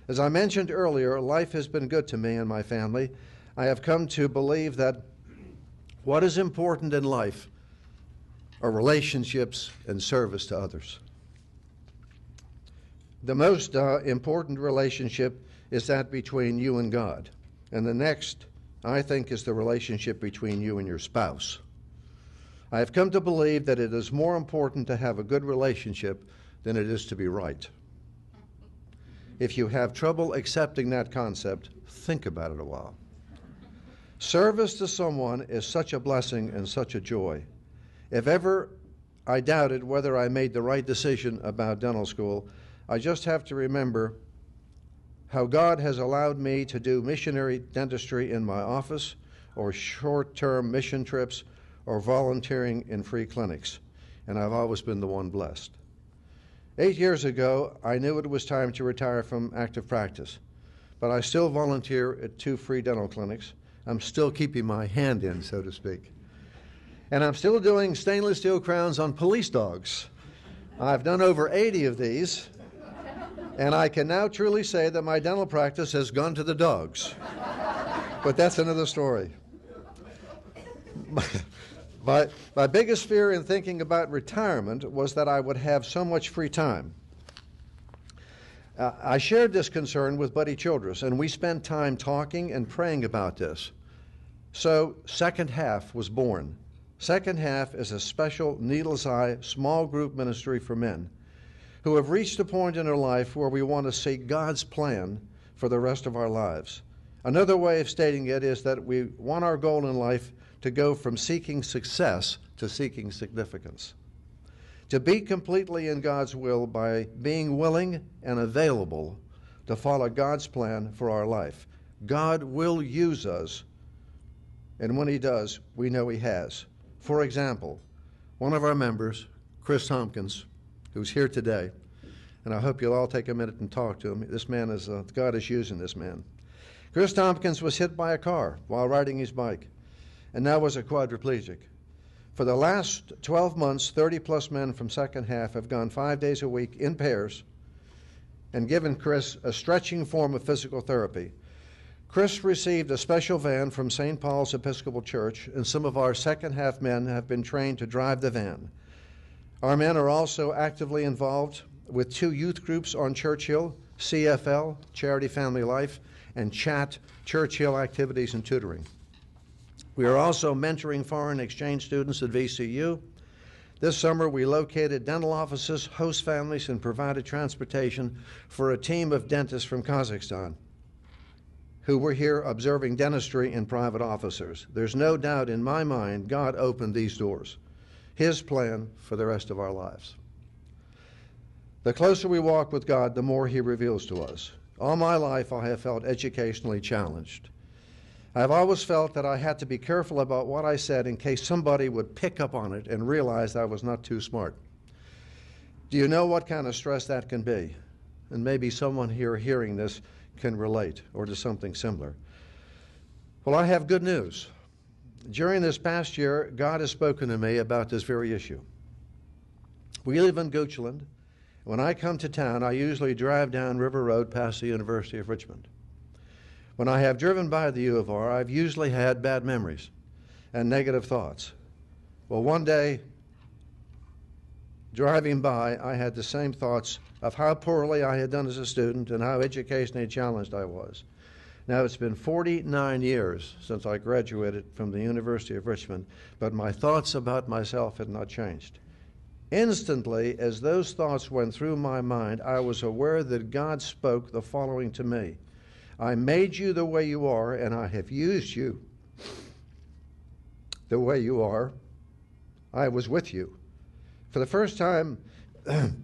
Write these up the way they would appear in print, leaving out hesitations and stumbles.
As I mentioned earlier, life has been good to me and my family. I have come to believe that what is important in life are relationships and service to others. The most important relationship is that between you and God. And the next, I think, is the relationship between you and your spouse. I have come to believe that it is more important to have a good relationship than it is to be right. If you have trouble accepting that concept, think about it a while. Service to someone is such a blessing and such a joy. If ever I doubted whether I made the right decision about dental school, I just have to remember how God has allowed me to do missionary dentistry in my office, or short-term mission trips, or volunteering in free clinics, and I've always been the one blessed. 8 years ago, I knew it was time to retire from active practice, but I still volunteer at 2 free dental clinics. I'm still keeping my hand in, so to speak. And I'm still doing stainless steel crowns on police dogs. I've done over 80 of these, and I can now truly say that my dental practice has gone to the dogs. But that's another story. My biggest fear in thinking about retirement was that I would have so much free time. I shared this concern with Buddy Childress, and we spent time talking and praying about this. So Second Half was born. Second Half is a special Needle's Eye small group ministry for men who have reached a point in their life where we want to see God's plan for the rest of our lives. Another way of stating it is that we want our goal in life to go from seeking success to seeking significance. To be completely in God's will by being willing and available to follow God's plan for our life. God will use us, and when He does, we know He has. For example, one of our members, Chris Tompkins, who's here today, and I hope you'll all take a minute and talk to him. This man is, God is using this man. Chris Tompkins was hit by a car while riding his bike, and now was a quadriplegic. For the last 12 months, 30-plus men from Second Half have gone 5 days a week in pairs and given Chris a stretching form of physical therapy. Chris received a special van from St. Paul's Episcopal Church, and some of our Second Half men have been trained to drive the van. Our men are also actively involved with 2 youth groups on Churchill, CFL, Charity Family Life, and CHAT, Churchill Activities and Tutoring. We are also mentoring foreign exchange students at VCU. This summer, we located dental offices, host families, and provided transportation for a team of dentists from Kazakhstan who were here observing dentistry in private offices. There's no doubt in my mind God opened these doors, His plan for the rest of our lives. The closer we walk with God, the more He reveals to us. All my life, I have felt educationally challenged. I've always felt that I had to be careful about what I said in case somebody would pick up on it and realize I was not too smart. Do you know what kind of stress that can be? And maybe someone here hearing this can relate or to something similar. Well, I have good news. During this past year, God has spoken to me about this very issue. We live in Goochland. When I come to town, I usually drive down River Road past the University of Richmond. When I have driven by the U of R, I've usually had bad memories and negative thoughts. Well, one day, driving by, I had the same thoughts of how poorly I had done as a student and how educationally challenged I was. Now, it's been 49 years since I graduated from the University of Richmond, but my thoughts about myself had not changed. Instantly, as those thoughts went through my mind, I was aware that God spoke the following to me. I made you the way you are, and I have used you the way you are. I was with you. For the first time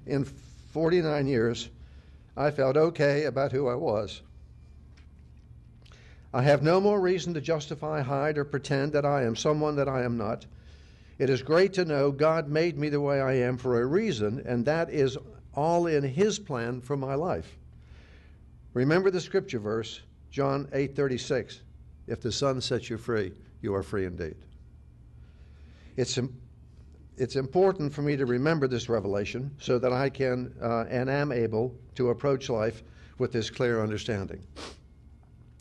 in 49 years, I felt okay about who I was. I have no more reason to justify, hide, or pretend that I am someone that I am not. It is great to know God made me the way I am for a reason, and that is all in His plan for my life. Remember the scripture verse, John 8:36. If the Son sets you free, you are free indeed. It's important for me to remember this revelation so that I can and am able to approach life with this clear understanding.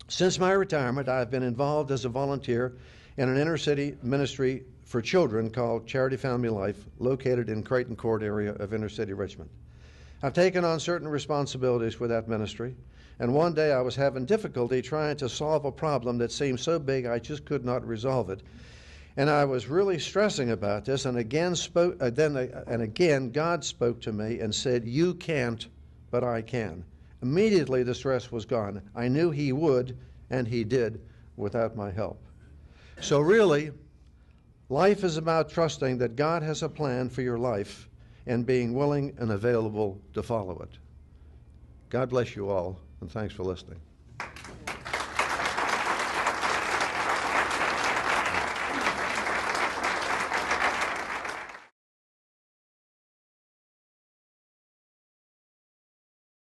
Since my retirement, I've been involved as a volunteer in an inner-city ministry for children called Charity Family Life, located in Creighton Court area of inner-city Richmond. I've taken on certain responsibilities with that ministry, and one day I was having difficulty trying to solve a problem that seemed so big I just could not resolve it. And I was really stressing about this, and again God spoke to me and said, "You can't, but I can." Immediately the stress was gone. I knew he would, and he did, without my help. So really, life is about trusting that God has a plan for your life and being willing and available to follow it. God bless you all, and thanks for listening.